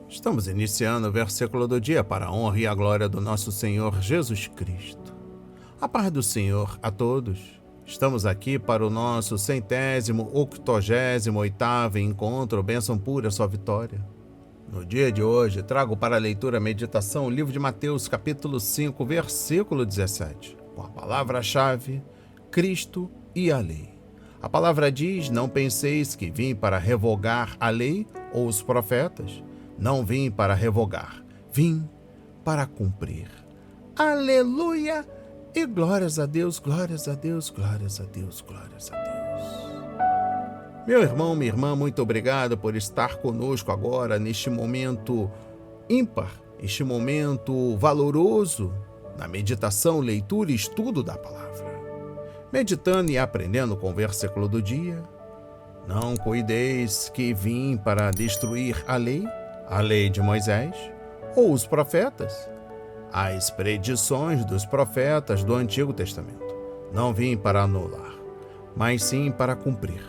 Estamos iniciando o versículo do dia para a honra e a glória do nosso Senhor Jesus Cristo. A paz do Senhor a todos. Estamos aqui para o nosso 188º encontro Bênção Pura, Sua Vitória. No dia de hoje, trago para a leitura e meditação o livro de Mateus, capítulo 5, versículo 17, com a palavra-chave, Cristo e a lei. A palavra diz: não penseis que vim para revogar a lei ou os profetas. Não vim para revogar, vim para cumprir. Aleluia! E glórias a Deus, glórias a Deus, glórias a Deus, glórias a Deus. Meu irmão, minha irmã, muito obrigado por estar conosco agora neste momento ímpar, este momento valoroso na meditação, leitura e estudo da palavra. Meditando e aprendendo com o versículo do dia. Não cuideis que vim para destruir a lei de Moisés, ou os profetas, as predições dos profetas do Antigo Testamento. Não vim para anular, mas sim para cumprir.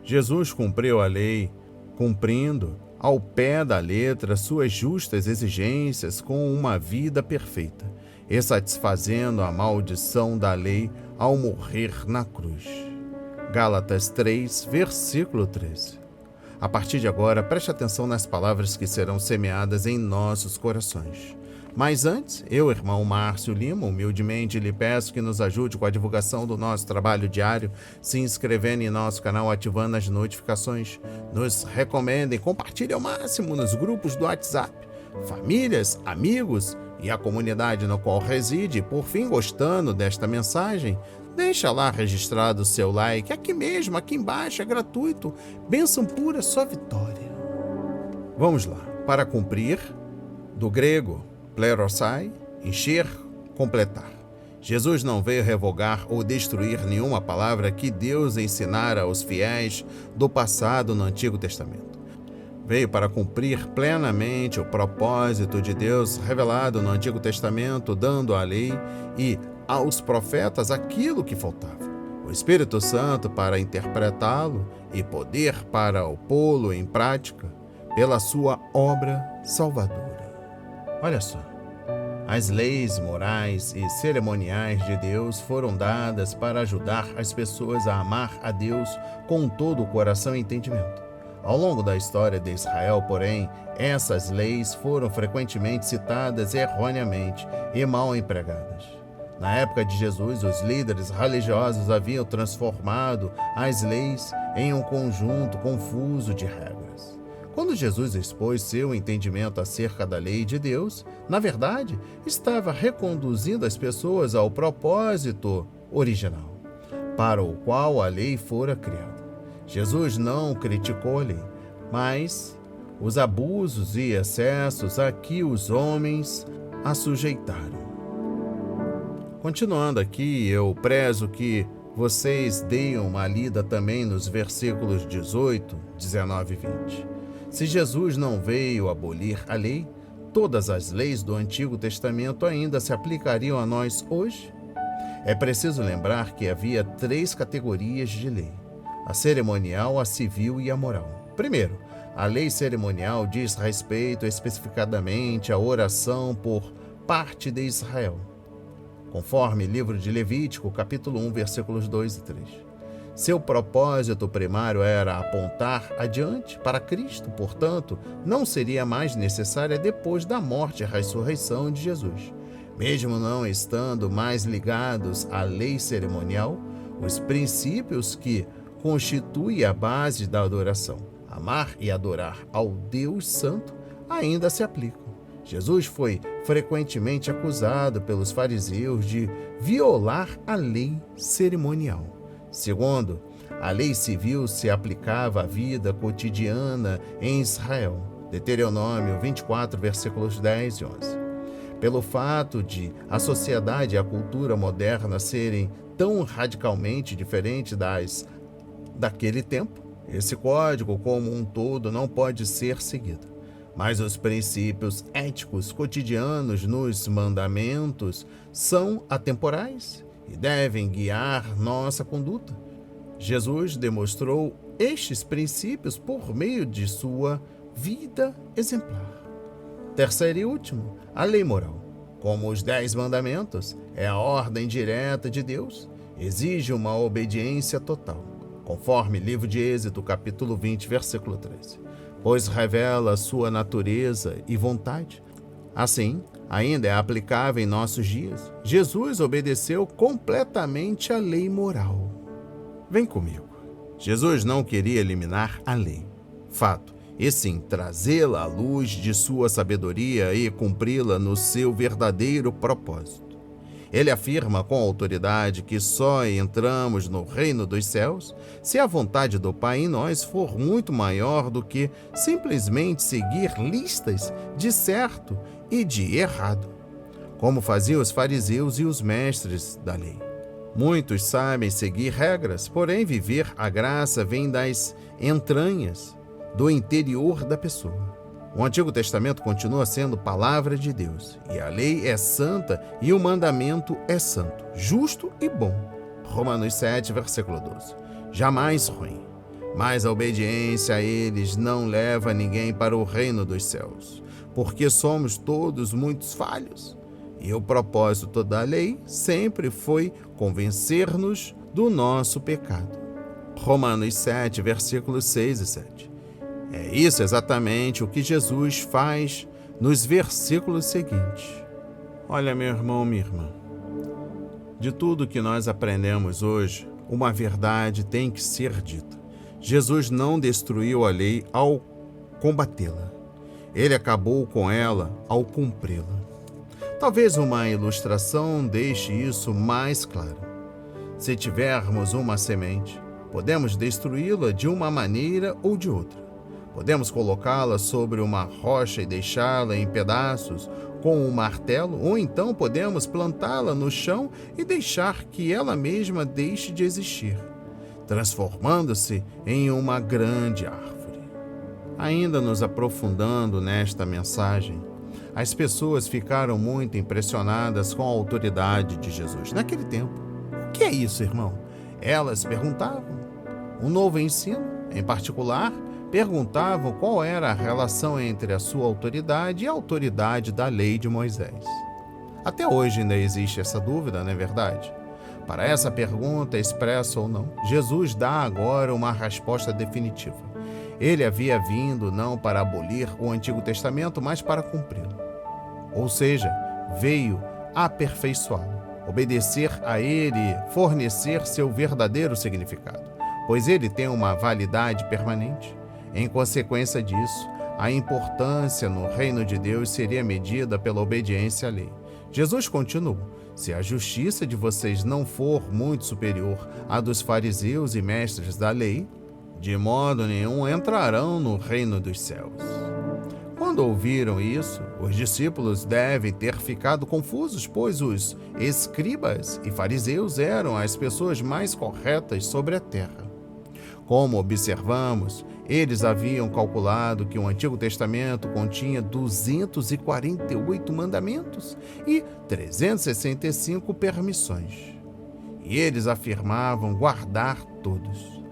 Jesus cumpriu a lei, cumprindo ao pé da letra suas justas exigências com uma vida perfeita, e satisfazendo a maldição da lei ao morrer na cruz. Gálatas 3, versículo 13. A partir de agora, preste atenção nas palavras que serão semeadas em nossos corações. Mas antes, eu, irmão Márcio Lima, humildemente lhe peço que nos ajude com a divulgação do nosso trabalho diário, se inscrevendo em nosso canal, ativando as notificações. Nos recomendem, compartilhem ao máximo nos grupos do WhatsApp, famílias, amigos e a comunidade no qual reside. Por fim, gostando desta mensagem, deixa lá registrado o seu like, aqui mesmo, aqui embaixo, é gratuito. Bênção pura, sua vitória. Vamos lá. Para cumprir, do grego, plerosai, encher, completar. Jesus não veio revogar ou destruir nenhuma palavra que Deus ensinara aos fiéis do passado no Antigo Testamento. Veio para cumprir plenamente o propósito de Deus revelado no Antigo Testamento, dando à lei e aos profetas aquilo que faltava. O Espírito Santo para interpretá-lo e poder para o pô-lo em prática pela sua obra salvadora. Olha só, as leis morais e cerimoniais de Deus foram dadas para ajudar as pessoas a amar a Deus com todo o coração e entendimento. Ao longo da história de Israel, porém, essas leis foram frequentemente citadas erroneamente e mal empregadas. Na época de Jesus, os líderes religiosos haviam transformado as leis em um conjunto confuso de regras. Quando Jesus expôs seu entendimento acerca da lei de Deus, na verdade, estava reconduzindo as pessoas ao propósito original, para o qual a lei fora criada. Jesus não criticou a lei, mas os abusos e excessos a que os homens a sujeitaram. Continuando aqui, eu prezo que vocês deem uma lida também nos versículos 18, 19 e 20. Se Jesus não veio abolir a lei, todas as leis do Antigo Testamento ainda se aplicariam a nós hoje? É preciso lembrar que havia 3 categorias de lei: a cerimonial, a civil e a moral. Primeiro, a lei cerimonial diz respeito especificadamente à oração por parte de Israel, conforme livro de Levítico, capítulo 1, versículos 2 e 3. Seu propósito primário era apontar adiante para Cristo, portanto, não seria mais necessária depois da morte e ressurreição de Jesus. Mesmo não estando mais ligados à lei cerimonial, os princípios que constituem a base da adoração, amar e adorar ao Deus Santo, ainda se aplicam. Jesus foi frequentemente acusado pelos fariseus de violar a lei cerimonial. Segundo, a lei civil se aplicava à vida cotidiana em Israel. Deuteronômio 24, versículos 10 e 11. Pelo fato de a sociedade e a cultura moderna serem tão radicalmente diferentes daquele tempo, esse código como um todo não pode ser seguido. Mas os princípios éticos cotidianos nos mandamentos são atemporais e devem guiar nossa conduta. Jesus demonstrou estes princípios por meio de sua vida exemplar. Terceiro e último, a lei moral. Como os 10 mandamentos, é a ordem direta de Deus, exige uma obediência total, conforme livro de Êxodo, capítulo 20, versículo 13, pois revela sua natureza e vontade. Assim, ainda é aplicável em nossos dias. Jesus obedeceu completamente à lei moral. Vem comigo. Jesus não queria eliminar a lei, fato, e sim trazê-la à luz de sua sabedoria e cumpri-la no seu verdadeiro propósito. Ele afirma com autoridade que só entramos no reino dos céus se a vontade do Pai em nós for muito maior do que simplesmente seguir listas de certo e de errado, como faziam os fariseus e os mestres da lei. Muitos sabem seguir regras, porém viver a graça vem das entranhas, do interior da pessoa. O Antigo Testamento continua sendo palavra de Deus, e a lei é santa e o mandamento é santo, justo e bom. Romanos 7, versículo 12. Jamais ruim. Mas a obediência a eles não leva ninguém para o reino dos céus, porque somos todos muito falhos. E o propósito da lei sempre foi convencer-nos do nosso pecado. Romanos 7, versículos 6 e 7. É isso exatamente o que Jesus faz nos versículos seguintes. Olha, meu irmão, minha irmã, de tudo que nós aprendemos hoje, uma verdade tem que ser dita. Jesus não destruiu a lei ao combatê-la. Ele acabou com ela ao cumpri-la. Talvez uma ilustração deixe isso mais claro. Se tivermos uma semente, podemos destruí-la de uma maneira ou de outra. Podemos colocá-la sobre uma rocha e deixá-la em pedaços com um martelo, ou então podemos plantá-la no chão e deixar que ela mesma deixe de existir, transformando-se em uma grande árvore. Ainda nos aprofundando nesta mensagem, as pessoas ficaram muito impressionadas com a autoridade de Jesus naquele tempo. O que é isso, irmão? Elas perguntavam. Um novo ensino, em particular, perguntavam qual era a relação entre a sua autoridade e a autoridade da lei de Moisés. Até hoje ainda existe essa dúvida, não é verdade? Para essa pergunta, expressa ou não, Jesus dá agora uma resposta definitiva. Ele havia vindo não para abolir o Antigo Testamento, mas para cumpri-lo. Ou seja, veio aperfeiçoá-lo, obedecer a ele, fornecer seu verdadeiro significado, pois ele tem uma validade permanente. Em consequência disso, a importância no reino de Deus seria medida pela obediência à lei. Jesus continuou: se a justiça de vocês não for muito superior à dos fariseus e mestres da lei, de modo nenhum entrarão no reino dos céus. Quando ouviram isso, os discípulos devem ter ficado confusos, pois os escribas e fariseus eram as pessoas mais corretas sobre a terra. Como observamos, eles haviam calculado que o Antigo Testamento continha 248 mandamentos e 365 permissões. E eles afirmavam guardar todos.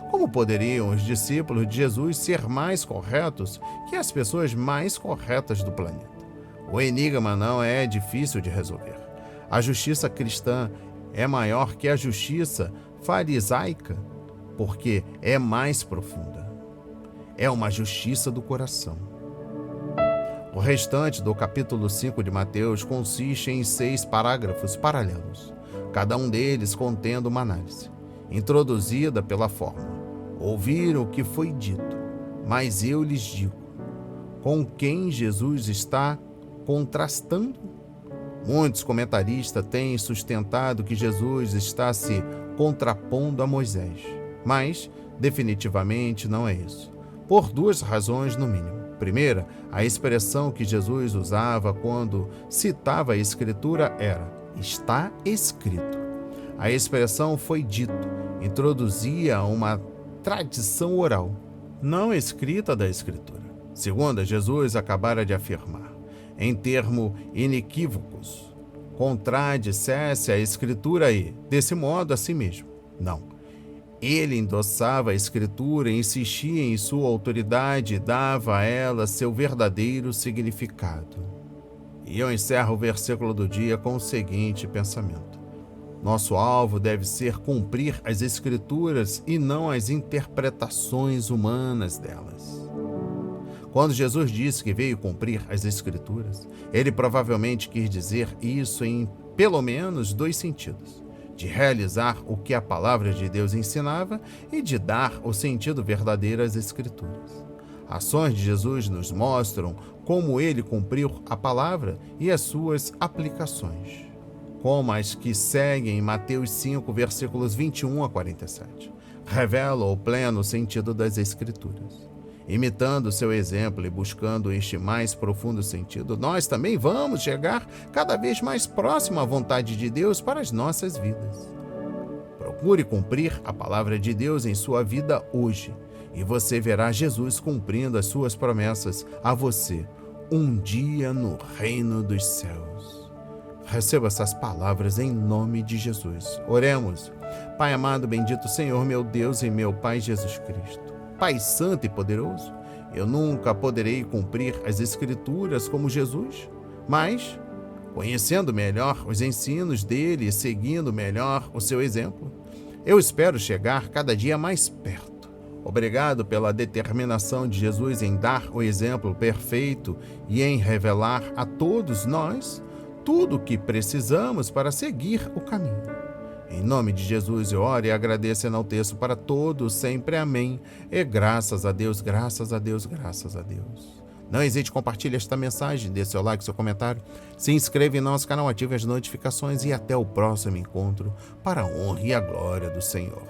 Como poderiam os discípulos de Jesus ser mais corretos que as pessoas mais corretas do planeta? O enigma não é difícil de resolver. A justiça cristã é maior que a justiça farisaica, porque é mais profunda. É uma justiça do coração. O restante do capítulo 5 de Mateus consiste em 6 parágrafos paralelos, cada um deles contendo uma análise, introduzida pela fórmula: ouviram o que foi dito, mas eu lhes digo. Com quem Jesus está contrastando? Muitos comentaristas têm sustentado que Jesus está se contrapondo a Moisés, mas definitivamente não é isso. Por 2 razões, no mínimo. Primeira, a expressão que Jesus usava quando citava a Escritura era: está escrito. A expressão foi dito, introduzia uma tradição oral, não escrita da Escritura. Segunda, Jesus acabara de afirmar, em termos inequívocos, contradissesse a Escritura e, desse modo, a si mesmo. Não. Ele endossava a Escritura, insistia em sua autoridade e dava a ela seu verdadeiro significado. E eu encerro o versículo do dia com o seguinte pensamento: nosso alvo deve ser cumprir as Escrituras e não as interpretações humanas delas. Quando Jesus disse que veio cumprir as Escrituras, ele provavelmente quis dizer isso em pelo menos 2 sentidos: de realizar o que a palavra de Deus ensinava e de dar o sentido verdadeiro às Escrituras. Ações de Jesus nos mostram como ele cumpriu a palavra e as suas aplicações, como as que seguem em Mateus 5, versículos 21 a 47. Revelam o pleno sentido das Escrituras. Imitando seu exemplo e buscando este mais profundo sentido, nós também vamos chegar cada vez mais próximo à vontade de Deus para as nossas vidas. Procure cumprir a palavra de Deus em sua vida hoje, e você verá Jesus cumprindo as suas promessas a você um dia no reino dos céus. Receba essas palavras em nome de Jesus. Oremos. Pai amado, bendito Senhor, meu Deus e meu Pai Jesus Cristo. Pai santo e poderoso, eu nunca poderei cumprir as Escrituras como Jesus, mas, conhecendo melhor os ensinos dele e seguindo melhor o seu exemplo, eu espero chegar cada dia mais perto. Obrigado pela determinação de Jesus em dar o exemplo perfeito e em revelar a todos nós tudo o que precisamos para seguir o caminho. Em nome de Jesus eu oro e agradeço e enalteço para todos sempre. Amém. E graças a Deus, graças a Deus, graças a Deus. Não hesite, compartilhe esta mensagem, dê seu like, seu comentário, se inscreva em nosso canal, ative as notificações e até o próximo encontro para a honra e a glória do Senhor.